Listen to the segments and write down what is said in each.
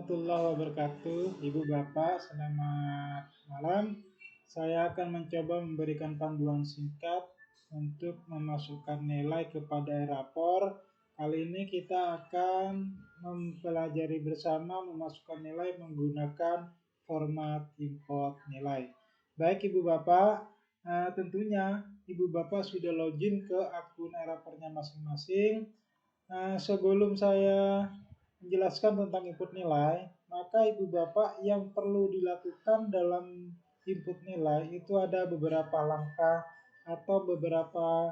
Warahmatullahi wabarakatuh. Ibu Bapak, selamat malam. Saya akan mencoba memberikan panduan singkat untuk memasukkan nilai kepada rapor. Kali ini kita akan mempelajari bersama memasukkan nilai menggunakan format import nilai. Baik Ibu Bapak, tentunya Ibu Bapak sudah login ke akun erapornya masing-masing. Sebelum saya menjelaskan tentang input nilai, maka Ibu Bapak yang perlu dilakukan dalam input nilai itu ada beberapa langkah atau beberapa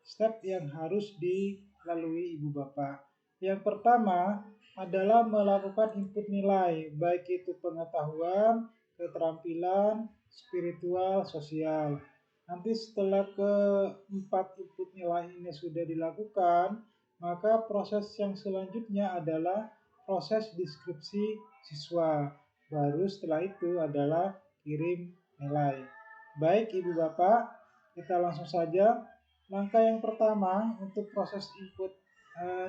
step yang harus dilalui Ibu Bapak. Yang pertama adalah melakukan input nilai, baik itu pengetahuan, keterampilan, spiritual, sosial. Nanti setelah keempat input nilai ini sudah dilakukan, maka proses yang selanjutnya adalah proses deskripsi siswa. Baru setelah itu adalah kirim nilai. Baik Ibu Bapak, kita langsung saja. Langkah yang pertama untuk proses input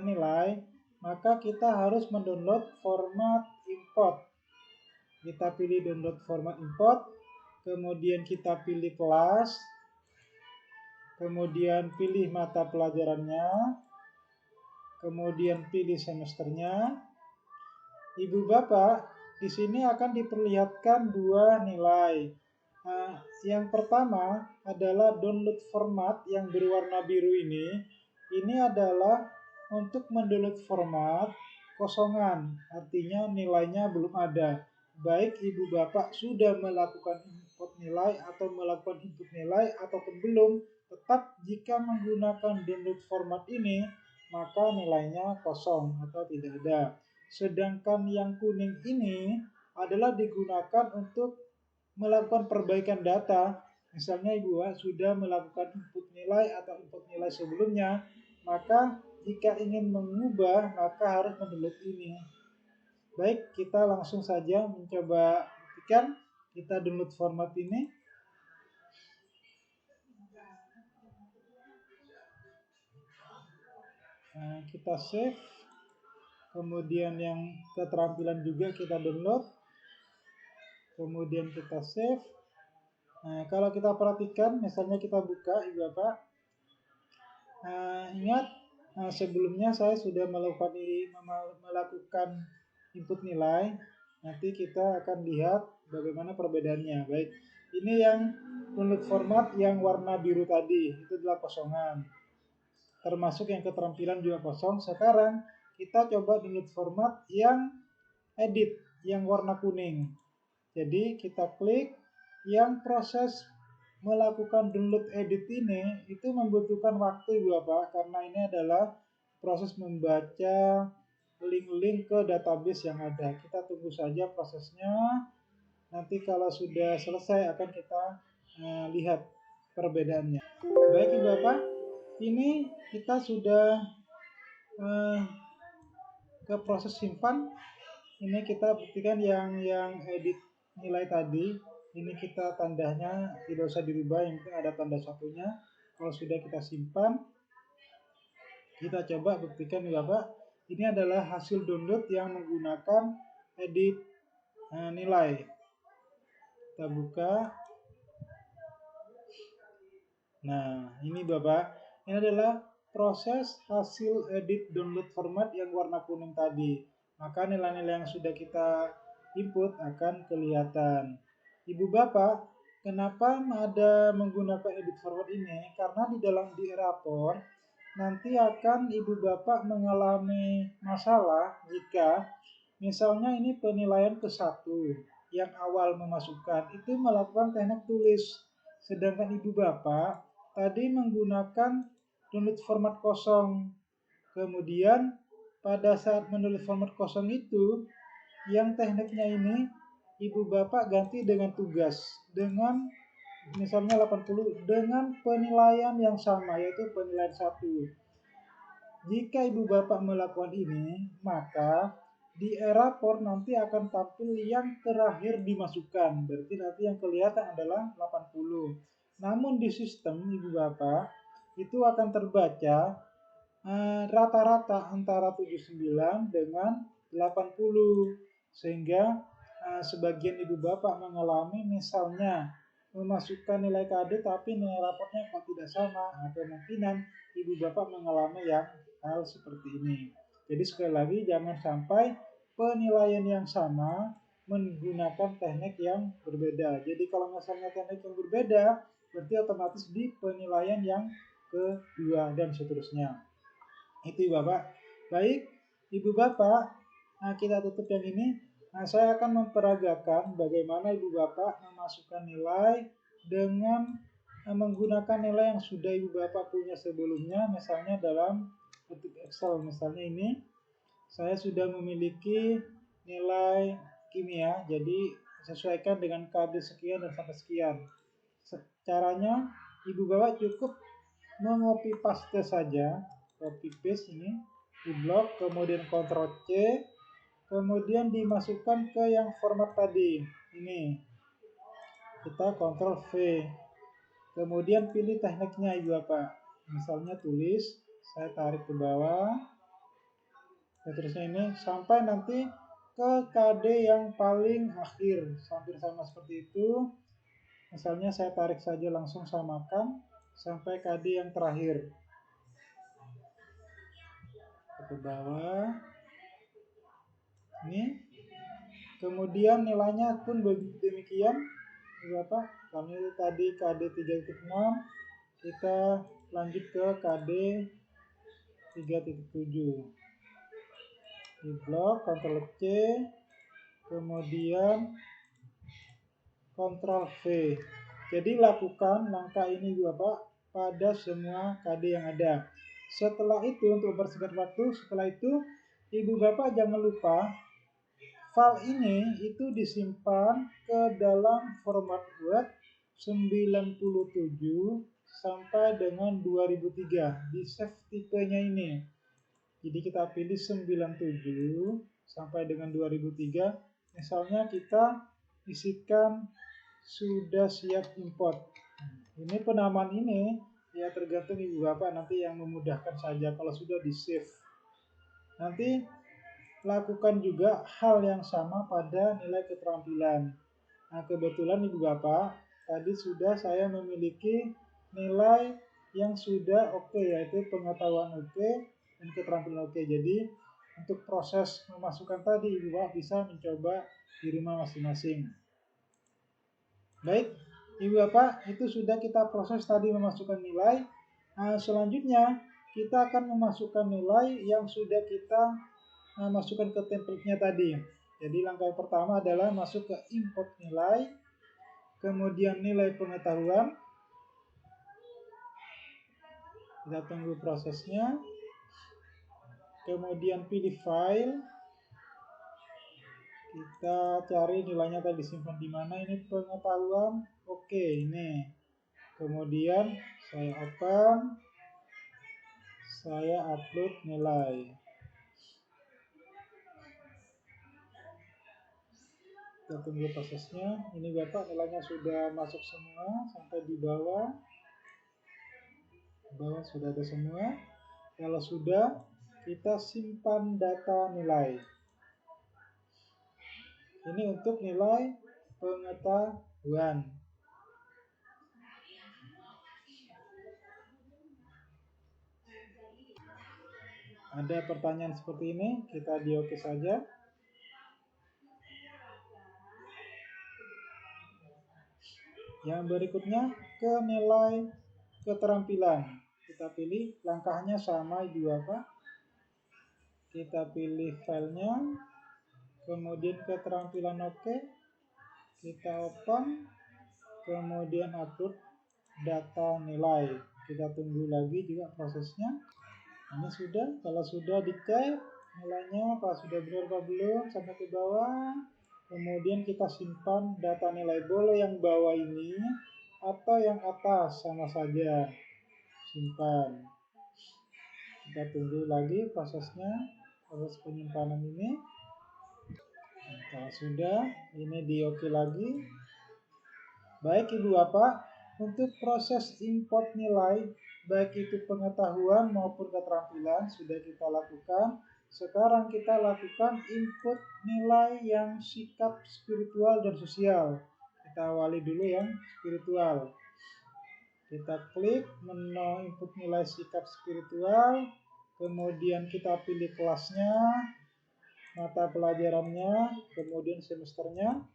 nilai, maka kita harus mendownload format import. Kita pilih download format import, kemudian kita pilih kelas, kemudian pilih mata pelajarannya, kemudian pilih semesternya. Ibu Bapak, di sini akan diperlihatkan dua nilai. Yang pertama adalah download format yang berwarna biru ini. Ini adalah untuk mendownload format kosongan, artinya nilainya belum ada. Baik Ibu Bapak sudah melakukan input nilai atau melakukan input nilai ataupun belum, tetap jika menggunakan download format ini, maka nilainya kosong atau tidak ada. Sedangkan yang kuning ini adalah digunakan untuk melakukan perbaikan data. Misalnya Ibu sudah melakukan input nilai atau input nilai sebelumnya, maka jika ingin mengubah maka harus mendownload ini. Baik, kita langsung saja mencoba buktikan. Kita download format ini. Kita save. Kemudian yang keterampilan juga kita download. Kemudian kita save. Kalau kita perhatikan, misalnya kita buka, Ibu Bapak. Ingat, sebelumnya saya sudah melakukan input nilai. Nanti kita akan lihat bagaimana perbedaannya. Baik, ini yang download format yang warna biru tadi, itu adalah kosongan. Termasuk yang keterampilan juga kosong. Sekarang kita coba download format yang edit, yang warna kuning. Jadi kita klik. Yang proses melakukan download edit ini itu membutuhkan waktu Ibu Bapak, karena ini adalah proses membaca link-link ke database yang ada. Kita tunggu saja prosesnya. Nanti kalau sudah selesai akan kita lihat perbedaannya. Baik Ibu Bapak, ini kita sudah ke proses simpan. Ini kita buktikan yang edit nilai tadi. Ini kita tandanya tidak usah dirubah, yang penting ada tanda satunya. Kalau sudah kita simpan, kita coba buktikan ya Bapak. Ini adalah hasil download yang menggunakan edit nilai. Kita buka. Nah, ini Bapak. Ini adalah proses hasil edit download format yang warna kuning tadi. Maka nilai-nilai yang sudah kita input akan kelihatan. Ibu Bapak, kenapa ada menggunakan edit format ini? Karena di rapor nanti akan Ibu Bapak mengalami masalah jika misalnya ini penilaian ke-1 yang awal memasukkan itu melakukan teknik tulis. Sedangkan Ibu Bapak tadi menggunakan download format kosong. Kemudian pada saat menulis format kosong itu, yang tekniknya ini Ibu Bapak ganti dengan tugas, dengan misalnya 80 dengan penilaian yang sama, yaitu penilaian 1. Jika Ibu Bapak melakukan ini, maka di rapor nanti akan tampil yang terakhir dimasukkan. Berarti nanti yang kelihatan adalah 80. Namun di sistem Ibu Bapak itu akan terbaca rata-rata antara 79 dengan 80. Sehingga sebagian ibu bapak mengalami misalnya memasukkan nilai KD tapi nilai raportnya kok tidak sama. Kemungkinan ibu bapak mengalami hal seperti ini. Jadi sekali lagi jangan sampai penilaian yang sama menggunakan teknik yang berbeda. Jadi kalau misalnya teknik yang berbeda, berarti otomatis di penilaian yang kedua dan seterusnya. Itu Bapak. Baik, Ibu Bapak, kita tutup yang ini. Saya akan memperagakan bagaimana Ibu Bapak memasukkan nilai dengan menggunakan nilai yang sudah Ibu Bapak punya sebelumnya, misalnya dalam Excel. Misalnya ini, saya sudah memiliki nilai kimia, jadi sesuaikan dengan KD sekian dan sampai sekian. Caranya, Ibu Bapak cukup mengopi paste saja, copy paste ini di blok, kemudian Ctrl C, kemudian dimasukkan ke yang format tadi. Ini kita Ctrl V, kemudian pilih tekniknya Ibu Bapak. Misalnya tulis, saya tarik ke bawah, terusnya ini sampai nanti ke KD yang paling akhir, hampir sama seperti itu. Misalnya saya tarik saja langsung samakan sampai KD yang terakhir. Ke bawah ini, kemudian nilainya pun demikian berapa? Kami tadi KD 3.6, kita lanjut ke KD 3.7 di blok, Ctrl C, kemudian Ctrl V. Jadi lakukan langkah ini Bapak pada semua KD yang ada. Setelah itu, untuk mempersingkat waktu, setelah itu Ibu Bapak jangan lupa file ini itu disimpan ke dalam format Word 97 sampai dengan 2003. Di save tipenya ini. Jadi kita pilih 97 sampai dengan 2003. Misalnya kita isikan sudah siap import. Ini penamaan ini ya tergantung Ibu Bapak nanti yang memudahkan saja kalau sudah di save. Nanti lakukan juga hal yang sama pada nilai keterampilan. Nah, kebetulan Ibu Bapak tadi sudah saya memiliki nilai yang sudah oke, yaitu pengetahuan oke dan keterampilan oke. Jadi untuk proses memasukkan tadi Ibu Bapak bisa mencoba di rumah masing-masing. Baik, Ibu Bapak, itu sudah kita proses tadi memasukkan nilai. Nah, selanjutnya kita akan memasukkan nilai yang sudah kita masukkan ke template-nya tadi. Jadi langkah pertama adalah masuk ke import nilai, kemudian nilai pengetahuan. Kita tunggu prosesnya. Kemudian pilih file. Kita cari nilainya tadi disimpan di mana. Ini pengetahuan. Oke, ini. Kemudian saya open. Saya upload nilai. Kita tunggu prosesnya. Ini Bapak nilainya sudah masuk semua sampai di bawah. Bawah sudah ada semua. Kalau sudah, kita simpan data nilai. Ini untuk nilai pengetahuan. Ada pertanyaan seperti ini, kita di oke saja. Yang berikutnya ke nilai keterampilan. Kita pilih langkahnya sama Ibu Bapak. Kita pilih filenya, kemudian keterampilan oke. Kita open, kemudian upload data nilai. Kita tunggu lagi juga prosesnya. Ini sudah, kalau sudah dicek nilainya apa sudah benar apa belum sampai ke bawah. Kemudian kita simpan data nilai, boleh yang bawah ini atau yang atas sama saja. Simpan. Kita tunggu lagi prosesnya, proses penyimpanan ini. Kalau sudah, ini di oke lagi. Baik Ibu Bapak, untuk proses import nilai baik itu pengetahuan maupun keterampilan sudah kita lakukan. Sekarang kita lakukan input nilai yang sikap spiritual dan sosial. Kita awali dulu yang spiritual. Kita klik menu input nilai sikap spiritual, kemudian kita pilih kelasnya, mata pelajarannya, kemudian semesternya.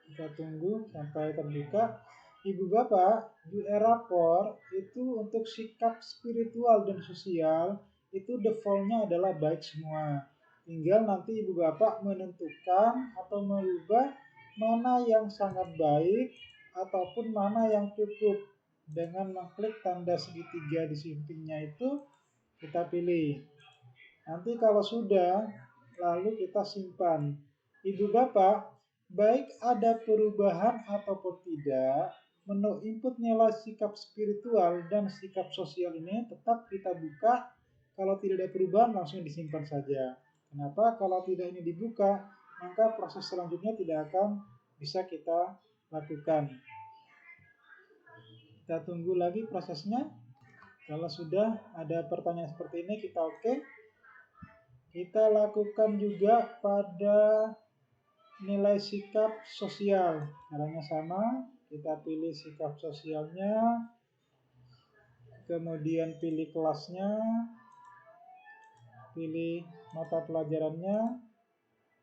Kita tunggu sampai terbuka. Ibu Bapak, di rapor itu untuk sikap spiritual dan sosial itu defaultnya adalah baik semua. Tinggal nanti Ibu Bapak menentukan atau mengubah mana yang sangat baik ataupun mana yang cukup. Dengan mengklik tanda segitiga di sampingnya itu kita pilih. Nanti kalau sudah, lalu kita simpan. Ibu Bapak, baik ada perubahan ataupun tidak, menu input nilai sikap spiritual dan sikap sosial ini tetap kita buka. Kalau tidak ada perubahan langsung disimpan saja. Kenapa? Kalau tidak ini dibuka, maka proses selanjutnya tidak akan bisa kita lakukan. Kita tunggu lagi prosesnya. Kalau sudah ada pertanyaan seperti ini, kita oke. Kita lakukan juga pada nilai sikap sosial. Caranya sama, kita pilih sikap sosialnya, kemudian pilih kelasnya, pilih mata pelajarannya,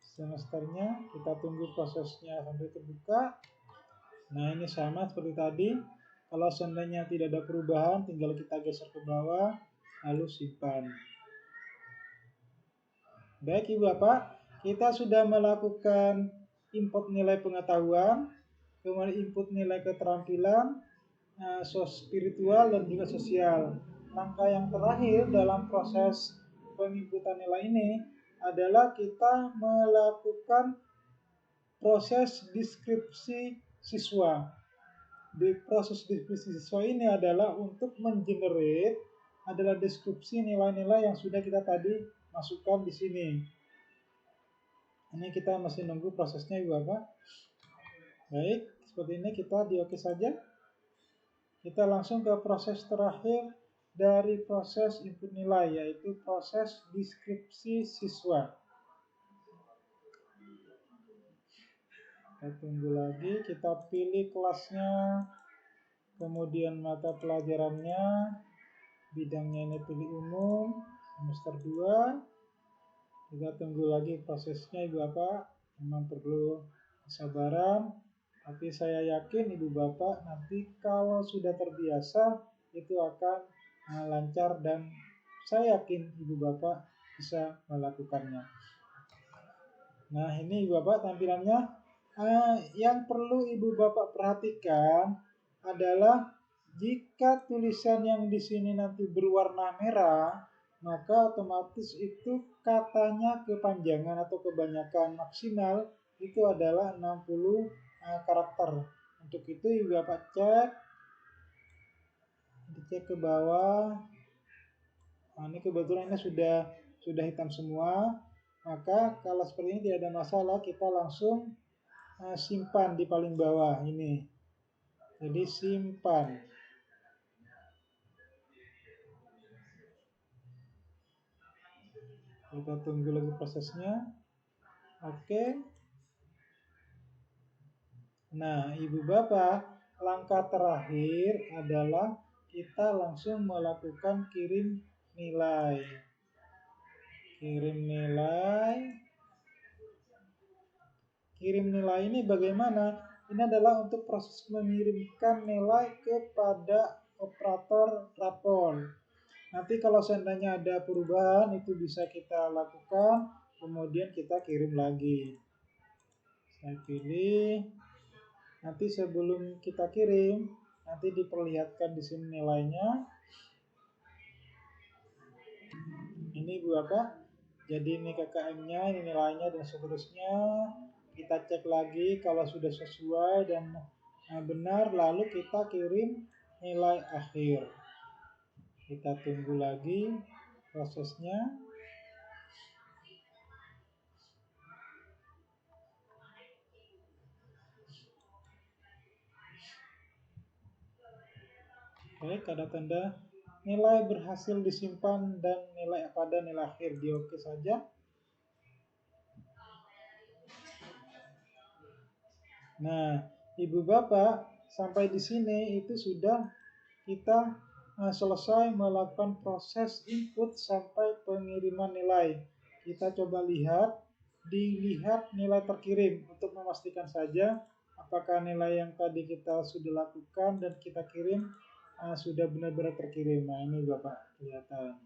semesternya, kita tunggu prosesnya sampai terbuka. Nah, ini sama seperti tadi. Kalau seandainya tidak ada perubahan, tinggal kita geser ke bawah, lalu simpan. Baik Ibu Bapak, kita sudah melakukan input nilai pengetahuan, kemudian input nilai keterampilan, spiritual dan juga sosial. Langkah yang terakhir dalam proses penginputan nilai ini adalah kita melakukan proses deskripsi siswa. Di proses deskripsi siswa ini adalah untuk mengenerate adalah deskripsi nilai-nilai yang sudah kita tadi masukkan di sini. Ini kita masih nunggu prosesnya Ibu Bapak. Baik, seperti ini kita di oke saja. Kita langsung ke proses terakhir dari proses input nilai, yaitu proses deskripsi siswa. Kita tunggu lagi, kita pilih kelasnya, kemudian mata pelajarannya, bidangnya ini pilih umum, semester 2. Kita tunggu lagi prosesnya Ibu Bapak, memang perlu kesabaran, tapi saya yakin Ibu Bapak nanti kalau sudah terbiasa itu akan lancar dan saya yakin Ibu Bapak bisa melakukannya. Nah, ini Ibu Bapak tampilannya. Yang perlu Ibu Bapak perhatikan adalah jika tulisan yang di sini nanti berwarna merah, maka otomatis itu katanya kepanjangan atau kebanyakan maksimal itu adalah 60 karakter. Untuk itu Ibu Bapak dicek ke bawah. Nah, ini kebetulan ini sudah hitam semua. Maka kalau seperti ini tidak ada masalah, kita langsung simpan di paling bawah ini. Jadi simpan. Kita tunggu lagi prosesnya. Oke. Nah, Ibu Bapak, langkah terakhir adalah kita langsung melakukan kirim nilai. Kirim nilai. Kirim nilai ini bagaimana? Ini adalah untuk proses mengirimkan nilai kepada operator rapor. Nanti kalau seandainya ada perubahan itu bisa kita lakukan, kemudian kita kirim lagi. Saya pilih. Nanti sebelum kita kirim, nanti diperlihatkan di sini nilainya. Ini Bu Bapak. Jadi ini KKM-nya, ini nilainya dan seterusnya. Kita cek lagi kalau sudah sesuai dan benar, lalu kita kirim nilai akhir. Kita tunggu lagi prosesnya. Baik, ada tanda nilai berhasil disimpan dan nilai pada nilai akhir. Di oke saja. Nah, Ibu Bapak, sampai di sini itu sudah kita selesai melakukan proses input sampai pengiriman nilai. Kita coba dilihat nilai terkirim untuk memastikan saja apakah nilai yang tadi kita sudah lakukan dan kita kirim sudah benar-benar terkirim. Nah, ini Bapak kelihatan.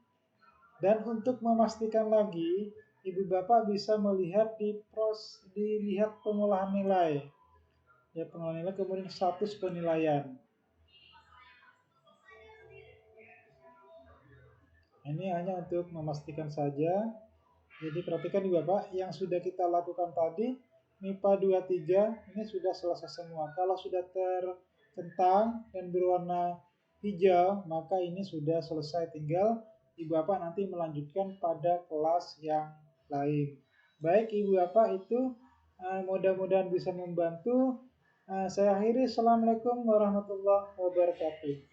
Dan untuk memastikan lagi, Ibu Bapak bisa melihat dilihat pengolahan nilai. Ya, pengolahan nilai kemudian status penilaian. Ini hanya untuk memastikan saja. Jadi perhatikan juga Pak, yang sudah kita lakukan tadi, MIPA 23 ini sudah selesai semua. Kalau sudah tercentang dan berwarna hijau, maka ini sudah selesai. Tinggal Ibu Bapak nanti melanjutkan pada kelas yang lain. Baik Ibu Bapak, itu mudah-mudahan bisa membantu. Saya akhiri. Assalamualaikum warahmatullahi wabarakatuh.